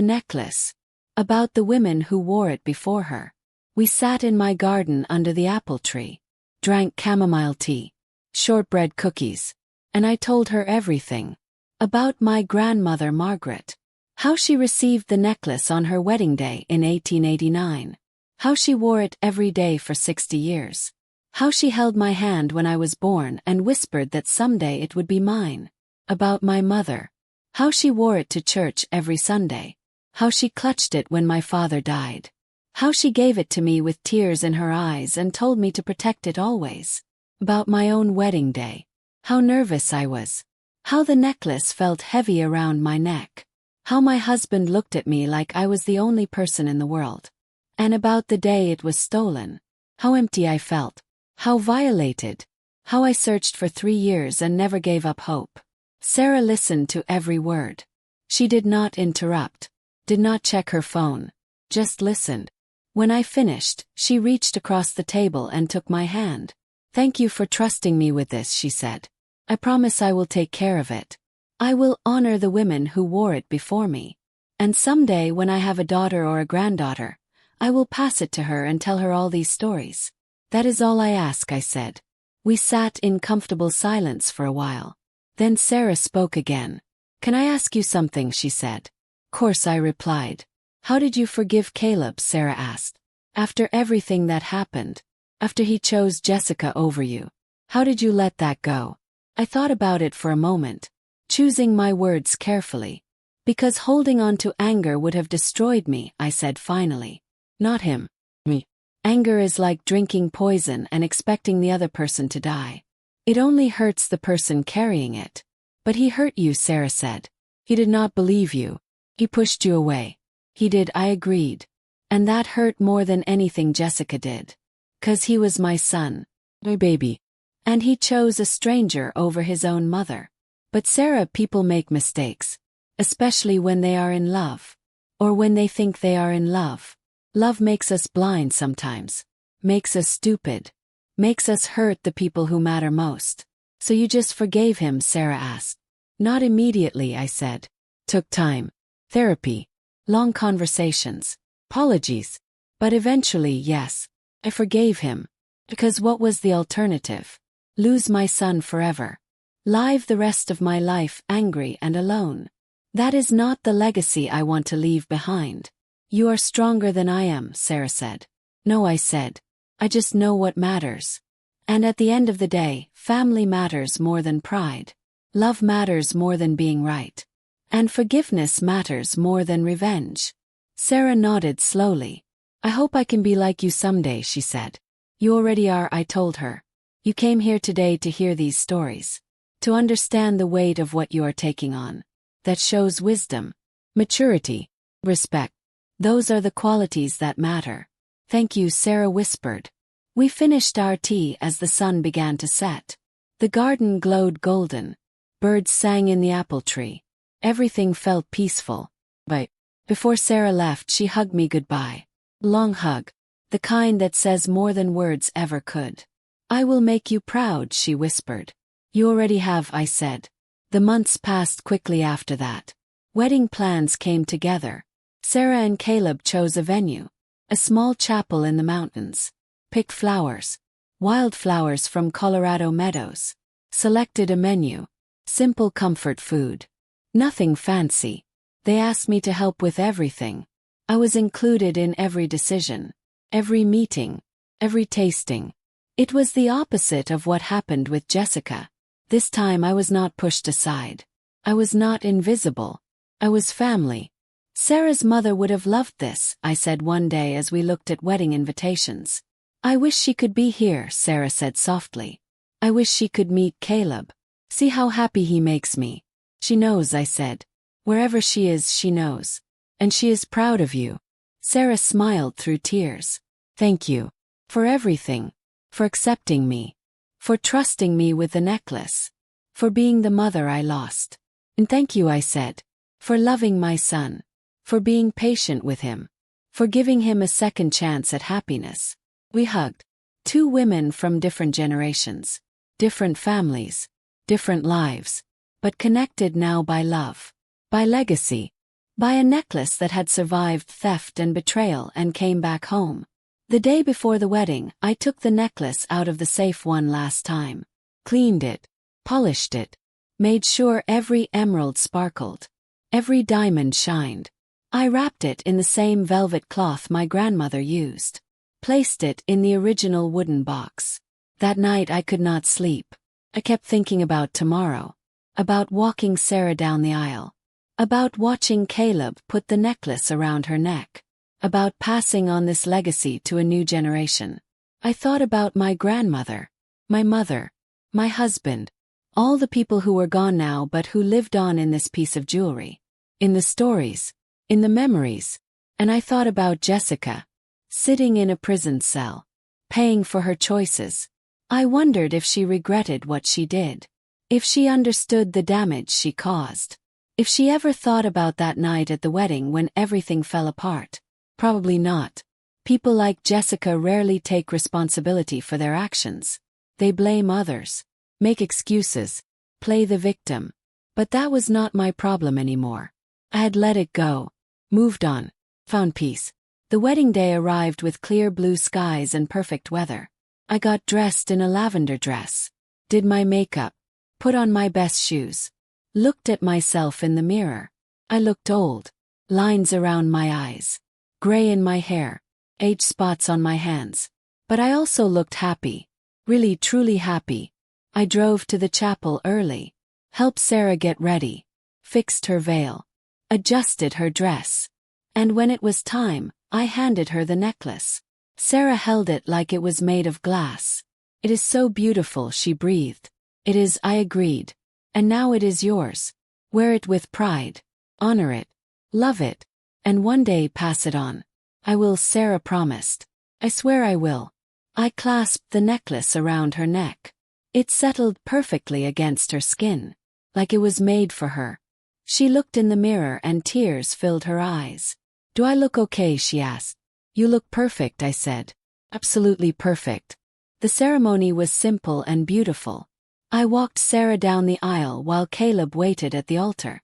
necklace. About the women who wore it before her. We sat in my garden under the apple tree. Drank chamomile tea. Shortbread cookies. And I told her everything. About my grandmother Margaret. How she received the necklace on her wedding day in 1889. How she wore it every day for 60 years. How she held my hand when I was born and whispered that someday it would be mine. About my mother. How she wore it to church every Sunday. How she clutched it when my father died. How she gave it to me with tears in her eyes and told me to protect it always. About my own wedding day. How nervous I was. How the necklace felt heavy around my neck. How my husband looked at me like I was the only person in the world. And about the day it was stolen. How empty I felt. How violated. How I searched for 3 years and never gave up hope. Sarah listened to every word. She did not interrupt. Did not check her phone. Just listened. When I finished, she reached across the table and took my hand. Thank you for trusting me with this, she said. I promise I will take care of it. I will honor the women who wore it before me. And someday when I have a daughter or a granddaughter, I will pass it to her and tell her all these stories. That is all I ask, I said. We sat in comfortable silence for a while. Then Sarah spoke again. Can I ask you something, she said. Course, I replied. How did you forgive Caleb, Sarah asked. After everything that happened. After he chose Jessica over you. How did you let that go? I thought about it for a moment, choosing my words carefully. Because holding on to anger would have destroyed me, I said finally. Not him. Me. Anger is like drinking poison and expecting the other person to die. It only hurts the person carrying it. But he hurt you, Sarah said. He did not believe you. He pushed you away. He did, I agreed. And that hurt more than anything Jessica did. 'Cause he was my son. My baby. And he chose a stranger over his own mother. But Sarah, people make mistakes. Especially when they are in love. Or when they think they are in love. Love makes us blind sometimes. Makes us stupid. Makes us hurt the people who matter most. So you just forgave him, Sarah asked. Not immediately, I said. Took time. Therapy. Long conversations. Apologies. But eventually, yes. I forgave him. Because what was the alternative? Lose my son forever. Live the rest of my life angry and alone. That is not the legacy I want to leave behind. You are stronger than I am, Sarah said. No, I said. I just know what matters. And at the end of the day, family matters more than pride. Love matters more than being right. And forgiveness matters more than revenge. Sarah nodded slowly. I hope I can be like you someday, she said. You already are, I told her. You came here today to hear these stories. To understand the weight of what you are taking on. That shows wisdom, maturity, respect. Those are the qualities that matter. Thank you, Sarah whispered. We finished our tea as the sun began to set. The garden glowed golden. Birds sang in the apple tree. Everything felt peaceful. But before Sarah left, she hugged me goodbye. Long hug. The kind that says more than words ever could. I will make you proud, she whispered. You already have, I said. The months passed quickly after that. Wedding plans came together. Sarah and Caleb chose a venue. A small chapel in the mountains. Picked flowers. wildflowers from Colorado meadows. Selected a menu. Simple comfort food. Nothing fancy. They asked me to help with everything. I was included in every decision, every meeting, every tasting. It was the opposite of what happened with Jessica. This time I was not pushed aside. I was not invisible. I was family. Sarah's mother would have loved this, I said one day as we looked at wedding invitations. I wish she could be here, Sarah said softly. I wish she could meet Caleb. See how happy he makes me. She knows, I said. Wherever she is, she knows. And she is proud of you. Sarah smiled through tears. Thank you. For everything. For accepting me. For trusting me with the necklace. For being the mother I lost. And thank you, I said. For loving my son. For being patient with him. For giving him a second chance at happiness. We hugged. Two women from different generations. Different families. Different lives. But connected now by love. By legacy. By a necklace that had survived theft and betrayal and came back home. The day before the wedding, I took the necklace out of the safe one last time. Cleaned it. Polished it. Made sure every emerald sparkled. Every diamond shined. I wrapped it in the same velvet cloth my grandmother used. Placed it in the original wooden box. That night I could not sleep. I kept thinking about tomorrow. About walking Sarah down the aisle. About watching Caleb put the necklace around her neck. About passing on this legacy to a new generation. I thought about my grandmother, my mother, my husband, all the people who were gone now but who lived on in this piece of jewelry. In the stories, in the memories. And I thought about Jessica, sitting in a prison cell, paying for her choices. I wondered if she regretted what she did. If she understood the damage she caused. If she ever thought about that night at the wedding when everything fell apart. Probably not. People like Jessica rarely take responsibility for their actions. They blame others, make excuses, play the victim. But that was not my problem anymore. I had let it go, moved on, found peace. The wedding day arrived with clear blue skies and perfect weather. I got dressed in a lavender dress, did my makeup, put on my best shoes, looked at myself in the mirror. I looked old, lines around my eyes, gray in my hair, age spots on my hands. But I also looked happy, really truly happy. I drove to the chapel early, helped Sarah get ready, fixed her veil, adjusted her dress. And when it was time, I handed her the necklace. Sarah held it like it was made of glass. It is so beautiful, she breathed. It is, I agreed. And now it is yours. Wear it with pride. Honor it. Love it. And one day pass it on. I will, Sarah promised. I swear I will. I clasped the necklace around her neck. It settled perfectly against her skin, like it was made for her. She looked in the mirror and tears filled her eyes. Do I look okay? She asked. You look perfect, I said. Absolutely perfect. The ceremony was simple and beautiful. I walked Sarah down the aisle while Caleb waited at the altar.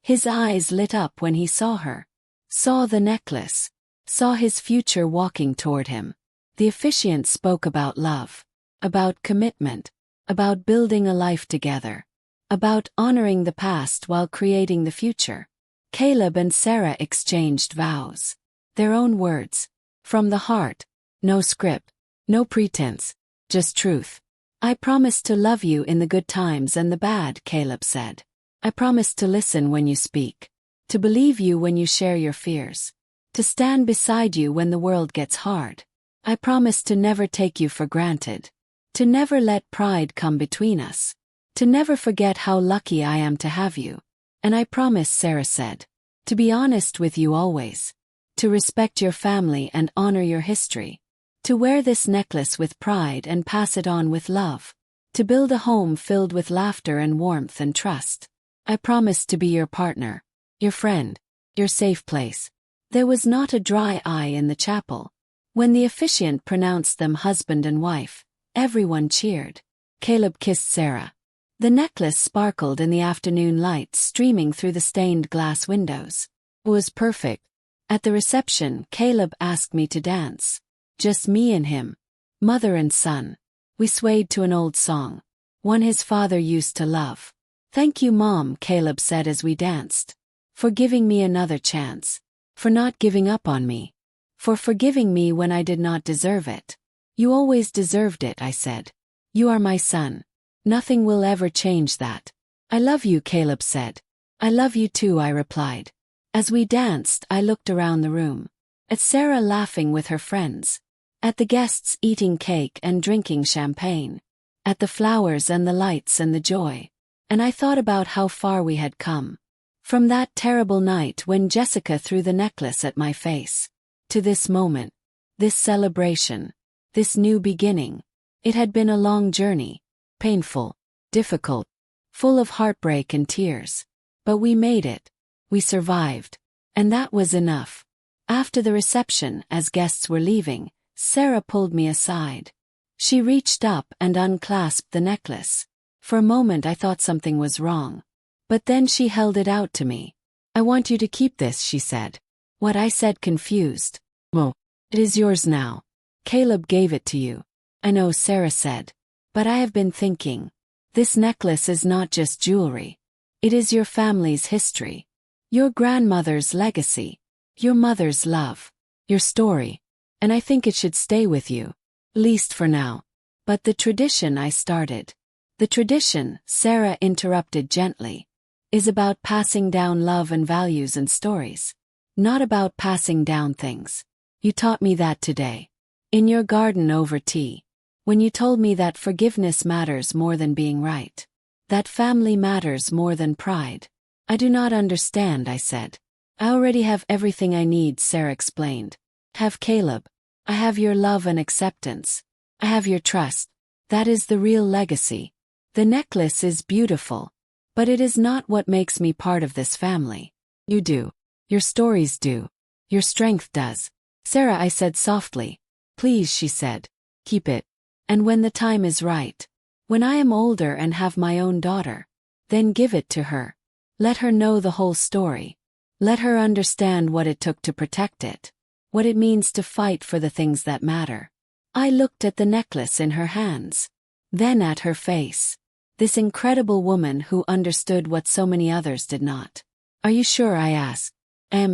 His eyes lit up when he saw her. Saw the necklace. Saw his future walking toward him. The officiant spoke about love. About commitment. About building a life together. About honoring the past while creating the future. Caleb and Sarah exchanged vows. Their own words. From the heart. No script. No pretense. Just truth. I promise to love you in the good times and the bad, Caleb said. I promise to listen when you speak. To believe you when you share your fears. To stand beside you when the world gets hard. I promise to never take you for granted. To never let pride come between us. To never forget how lucky I am to have you. And I promise, Sarah said. To be honest with you always. To respect your family and honor your history. To wear this necklace with pride and pass it on with love. To build a home filled with laughter and warmth and trust. I promise to be your partner, your friend, your safe place. There was not a dry eye in the chapel. When the officiant pronounced them husband and wife, everyone cheered. Caleb kissed Sarah. The necklace sparkled in the afternoon light streaming through the stained glass windows. It was perfect. At the reception, Caleb asked me to dance. Just me and him. Mother and son. We swayed to an old song, one his father used to love. Thank you, Mom, Caleb said as we danced. For giving me another chance. For not giving up on me. For forgiving me when I did not deserve it. You always deserved it, I said. You are my son. Nothing will ever change that. I love you, Caleb said. I love you too, I replied. As we danced, I looked around the room. At Sarah laughing with her friends. At the guests eating cake and drinking champagne. At the flowers and the lights and the joy. And I thought about how far we had come. From that terrible night when Jessica threw the necklace at my face. To this moment. This celebration. This new beginning. It had been a long journey. Painful. Difficult. Full of heartbreak and tears. But we made it. We survived. And that was enough. After the reception, as guests were leaving, Sarah pulled me aside. She reached up and unclasped the necklace. For a moment I thought something was wrong. But then she held it out to me. I want you to keep this, she said. What, I said, confused. Oh, it is yours now. Caleb gave it to you. I know, Sarah said. But I have been thinking. This necklace is not just jewelry. It is your family's history. Your grandmother's legacy. Your mother's love. Your story. And I think it should stay with you. Least for now. But the tradition I started. The tradition, Sarah interrupted gently, is about passing down love and values and stories. Not about passing down things. You taught me that today. In your garden over tea. When you told me that forgiveness matters more than being right. That family matters more than pride. I do not understand, I said. I already have everything I need, Sarah explained. Have Caleb. I have your love and acceptance. I have your trust. That is the real legacy. The necklace is beautiful. But it is not what makes me part of this family. You do. Your stories do. Your strength does. Sarah, I said softly. Please, she said. Keep it. And when the time is right. When I am older and have my own daughter. Then give it to her. Let her know the whole story. Let her understand what it took to protect it. What it means to fight for the things that matter. I looked at the necklace in her hands. Then at her face. This incredible woman who understood what so many others did not. Are you sure, I asked.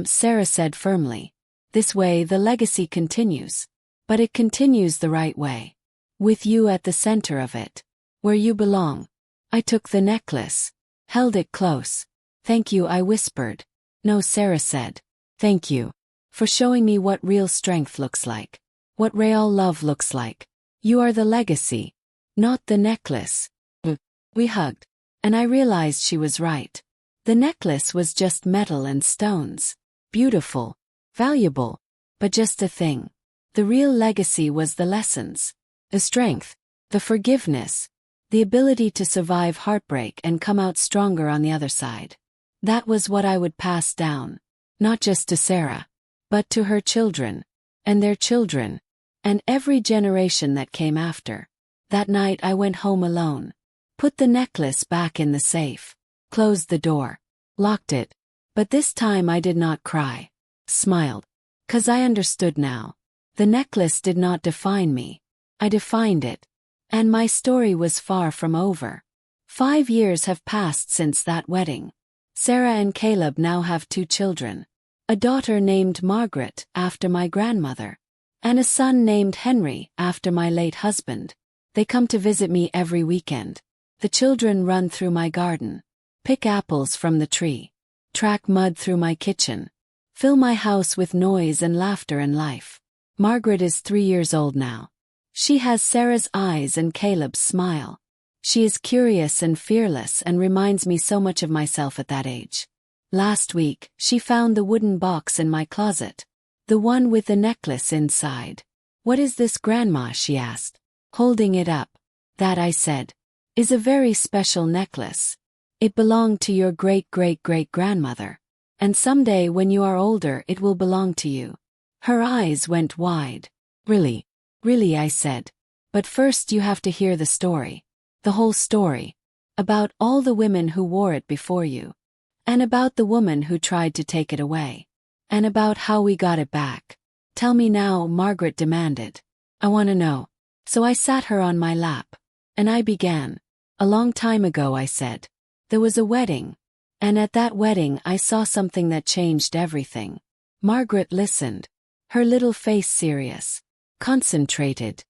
Sarah said firmly. This way the legacy continues. But it continues the right way. With you at the center of it. Where you belong. I took the necklace. Held it close. Thank you, I whispered. No, Sarah said. Thank you. For showing me what real strength looks like. What real love looks like. You are the legacy. Not the necklace. We hugged. And I realized she was right. The necklace was just metal and stones. Beautiful. Valuable. But just a thing. The real legacy was the lessons. The strength. The forgiveness. The ability to survive heartbreak and come out stronger on the other side. That was what I would pass down. Not just to Sarah. But to her children. And their children. And every generation that came after. That night I went home alone. Put the necklace back in the safe. Closed the door. Locked it. But this time I did not cry. Smiled. 'Cause I understood now. The necklace did not define me. I defined it. And my story was far from over. 5 years have passed since that wedding. Sarah and Caleb now have 2 children. A daughter named Margaret, after my grandmother. And a son named Henry, after my late husband. They come to visit me every weekend. The children run through my garden. Pick apples from the tree. Track mud through my kitchen. Fill my house with noise and laughter and life. Margaret is 3 years old now. She has Sarah's eyes and Caleb's smile. She is curious and fearless and reminds me so much of myself at that age. Last week, she found the wooden box in my closet. The one with the necklace inside. What is this, Grandma? She asked. Holding it up. That, I said, is a very special necklace. It belonged to your great-great-great-grandmother. And someday when you are older it will belong to you. Her eyes went wide. Really? Really, I said. But first you have to hear the story. The whole story. About all the women who wore it before you. And about the woman who tried to take it away. And about how we got it back. Tell me now, Margaret demanded. I want to know. So I sat her on my lap. And I began. A long time ago, I said. There was a wedding. And at that wedding I saw something that changed everything. Margaret listened. Her little face serious. Concentrated.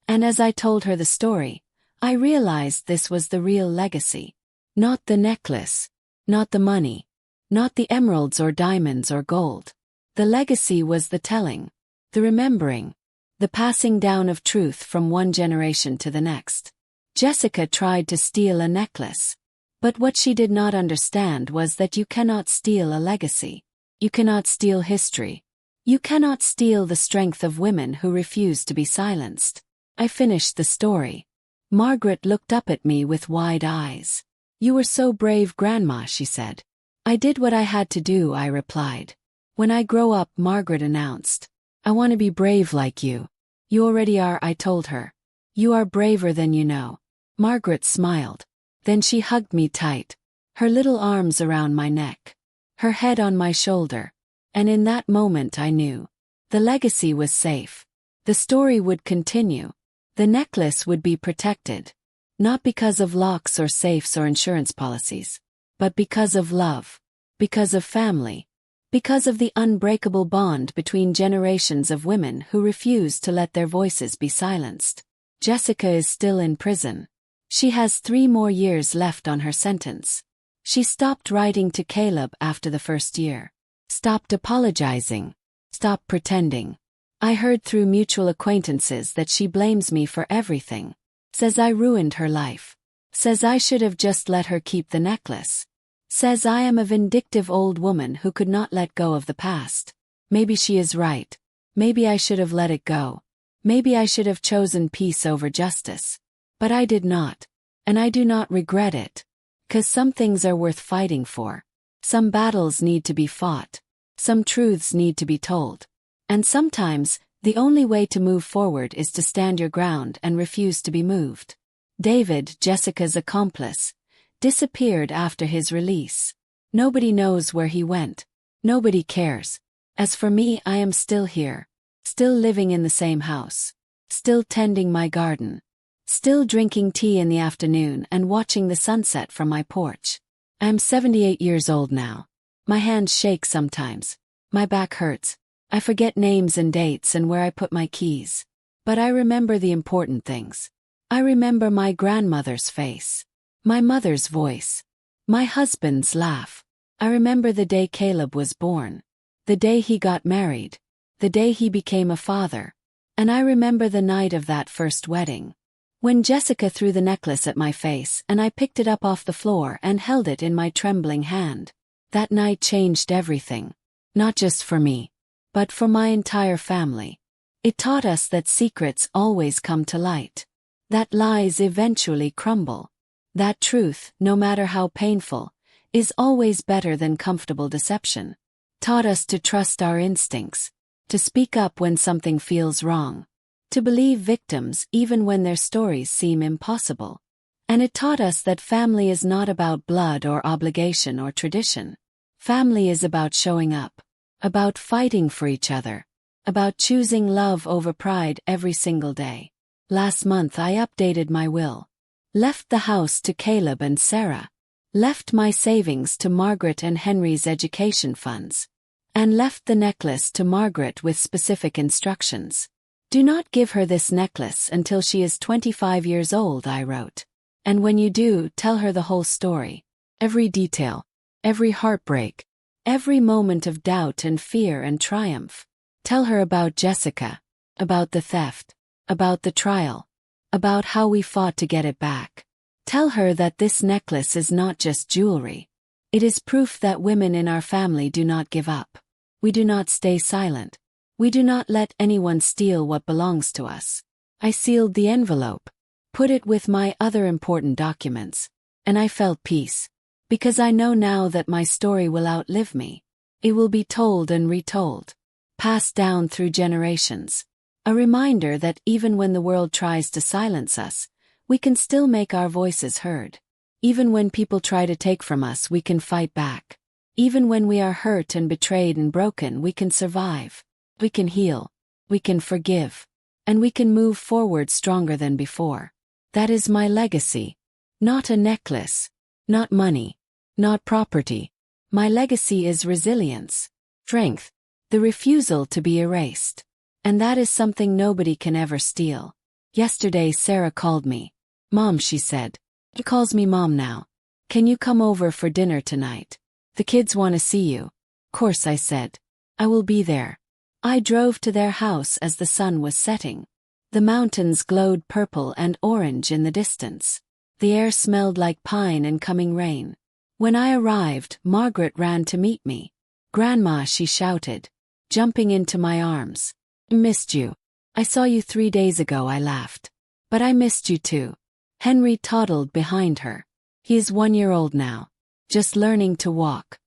And as I told her the story, I realized this was the real legacy. Not the necklace. Not the money. Not the emeralds or diamonds or gold. The legacy was the telling. The remembering. The passing down of truth from one generation to the next. Jessica tried to steal a necklace. But what she did not understand was that you cannot steal a legacy. You cannot steal history. You cannot steal the strength of women who refuse to be silenced. I finished the story. Margaret looked up at me with wide eyes. You were so brave, Grandma, she said. I did what I had to do, I replied. When I grow up, Margaret announced. I want to be brave like you. You already are, I told her. You are braver than you know. Margaret smiled. Then she hugged me tight. Her little arms around my neck. Her head on my shoulder. And in that moment I knew. The legacy was safe. The story would continue. The necklace would be protected. Not because of locks or safes or insurance policies. But because of love. Because of family. Because of the unbreakable bond between generations of women who refuse to let their voices be silenced. Jessica is still in prison. She has 3 more years left on her sentence. She stopped writing to Caleb after the first year. Stopped apologizing. Stopped pretending. I heard through mutual acquaintances that she blames me for everything. Says I ruined her life. Says I should have just let her keep the necklace. Says I am a vindictive old woman who could not let go of the past. Maybe she is right. Maybe I should have let it go. Maybe I should have chosen peace over justice. But I did not. And I do not regret it. 'Cause some things are worth fighting for. Some battles need to be fought. Some truths need to be told. And sometimes, the only way to move forward is to stand your ground and refuse to be moved. David, Jessica's accomplice, disappeared after his release. Nobody knows where he went. Nobody cares. As for me, I am still here. Still living in the same house. Still tending my garden. Still drinking tea in the afternoon and watching the sunset from my porch. I am 78 years old now. My hands shake sometimes. My back hurts. I forget names and dates and where I put my keys. But I remember the important things. I remember my grandmother's face. My mother's voice. My husband's laugh. I remember the day Caleb was born. The day he got married. The day he became a father. And I remember the night of that first wedding. When Jessica threw the necklace at my face and I picked it up off the floor and held it in my trembling hand. That night changed everything. Not just for me, but for my entire family. It taught us that secrets always come to light. That lies eventually crumble. That truth, no matter how painful, is always better than comfortable deception. Taught us to trust our instincts. To speak up when something feels wrong. To believe victims even when their stories seem impossible. And it taught us that family is not about blood or obligation or tradition. Family is about showing up. About fighting for each other. About choosing love over pride every single day. Last month I updated my will. Left the house to Caleb and Sarah. Left my savings to Margaret and Henry's education funds. And left the necklace to Margaret with specific instructions. Do not give her this necklace until she is 25 years old, I wrote. And when you do, tell her the whole story. Every detail. Every heartbreak. Every moment of doubt and fear and triumph. Tell her about Jessica. About the theft. About the trial. About how we fought to get it back. Tell her that this necklace is not just jewelry. It is proof that women in our family do not give up. We do not stay silent. We do not let anyone steal what belongs to us. I sealed the envelope, put it with my other important documents, and I felt peace. Because I know now that my story will outlive me. It will be told and retold. Passed down through generations. A reminder that even when the world tries to silence us, we can still make our voices heard. Even when people try to take from us, we can fight back. Even when we are hurt and betrayed and broken, we can survive. We can heal. We can forgive. and we can move forward stronger than before. That is my legacy. Not a necklace. Not money. Not property. My legacy is resilience. Strength. The refusal to be erased. And that is something nobody can ever steal. Yesterday Sarah called me. Mom, she said. She calls me Mom now. Can you come over for dinner tonight? The kids want to see you. Course, I said. I will be there. I drove to their house as the sun was setting. The mountains glowed purple and orange in the distance. The air smelled like pine and coming rain. When I arrived, Margaret ran to meet me. Grandma, she shouted, jumping into my arms. Missed you. I saw you 3 days ago, I laughed. But I missed you too. Henry toddled behind her. He is 1 year old now. Just learning to walk.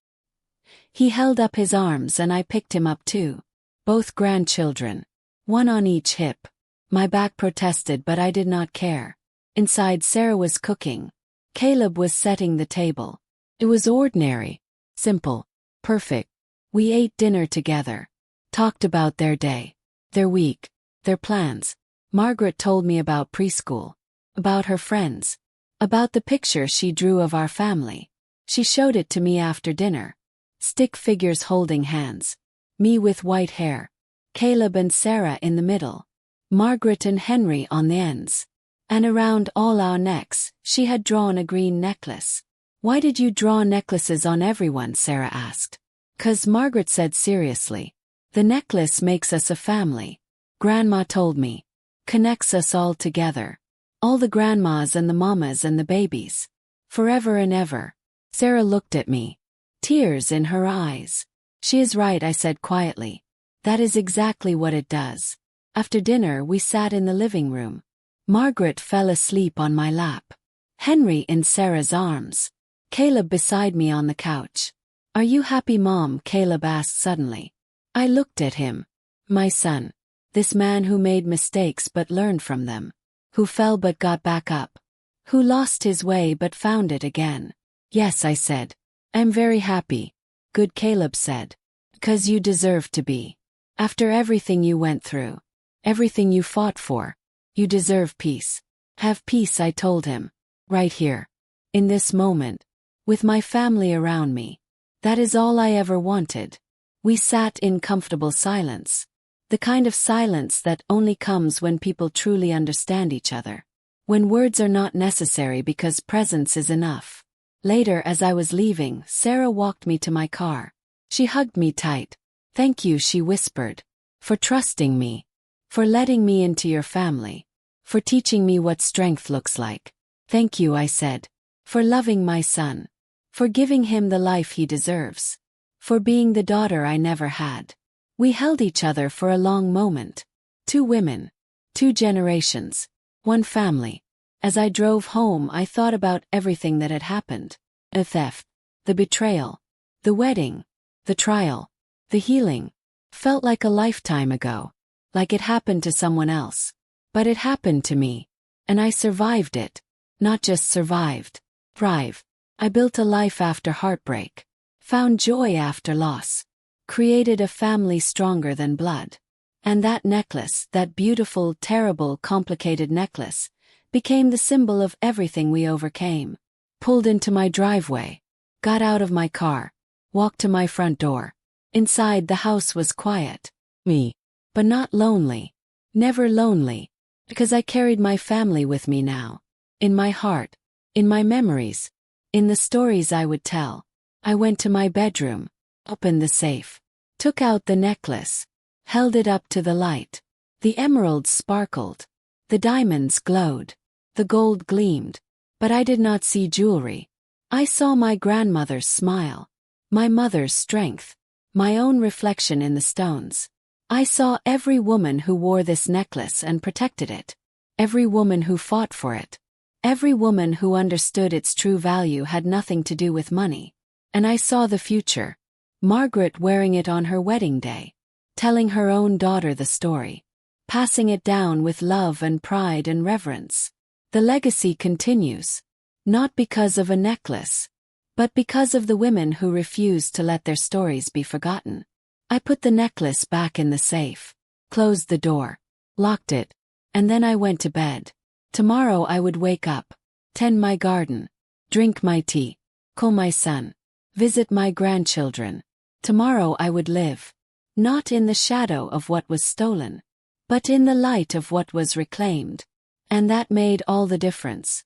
He held up his arms and I picked him up too. Both grandchildren. One on each hip. My back protested, but I did not care. Inside, Sarah was cooking. Caleb was setting the table. It was ordinary. Simple. Perfect. We ate dinner together. Talked about their day. Their week. Their plans. Margaret told me about preschool. About her friends. About the picture she drew of our family. She showed it to me after dinner. Stick figures holding hands. Me with white hair. Caleb and Sarah in the middle. Margaret and Henry on the ends. And around all our necks, she had drawn a green necklace. Why did you draw necklaces on everyone? Sarah asked. 'Cause, Margaret said seriously. The necklace makes us a family. Grandma told me. Connects us all together. All the grandmas and the mamas and the babies. Forever and ever. Sarah looked at me. Tears in her eyes. She is right, I said quietly. That is exactly what it does. After dinner we sat in the living room. Margaret fell asleep on my lap. Henry in Sarah's arms. Caleb beside me on the couch. Are you happy, Mom? Caleb asked suddenly. I looked at him. My son. This man who made mistakes but learned from them. Who fell but got back up. Who lost his way but found it again. Yes, I said. I'm very happy. Good, Caleb said. 'Cause you deserve to be. After everything you went through. Everything you fought for. You deserve peace. Have peace, I told him. Right here. In this moment. With my family around me. That is all I ever wanted. We sat in comfortable silence. The kind of silence that only comes when people truly understand each other. When words are not necessary because presence is enough. Later, as I was leaving, Sarah walked me to my car. She hugged me tight. Thank you, she whispered. For trusting me. For letting me into your family. For teaching me what strength looks like. Thank you, I said. For loving my son. For giving him the life he deserves. For being the daughter I never had. We held each other for a long moment. 2 women. 2 generations. 1 family. As I drove home, I thought about everything that had happened. The theft. The betrayal. The wedding. The trial. The healing. Felt like a lifetime ago. Like it happened to someone else. But it happened to me. And I survived it. Not just survived. Thrive. I built a life after heartbreak. Found joy after loss. Created a family stronger than blood. And that necklace, that beautiful, terrible, complicated necklace, became the symbol of everything we overcame. Pulled into my driveway. Got out of my car. Walked to my front door. Inside, the house was quiet. Me. But not lonely. Never lonely. Because I carried my family with me now. In my heart. In my memories. In the stories I would tell. I went to my bedroom. Opened the safe. Took out the necklace. Held it up to the light. The emeralds sparkled. The diamonds glowed. The gold gleamed. But I did not see jewelry. I saw my grandmother's smile. My mother's strength. My own reflection in the stones. I saw every woman who wore this necklace and protected it. Every woman who fought for it. Every woman who understood its true value had nothing to do with money. And I saw the future. Margaret wearing it on her wedding day. Telling her own daughter the story. Passing it down with love and pride and reverence. The legacy continues. Not because of a necklace. But because of the women who refused to let their stories be forgotten. I put the necklace back in the safe. Closed the door. locked it, and then I went to bed. Tomorrow I would wake up, tend my garden, drink my tea, call my son, visit my grandchildren. Tomorrow I would live, not in the shadow of what was stolen, but in the light of what was reclaimed. And that made all the difference.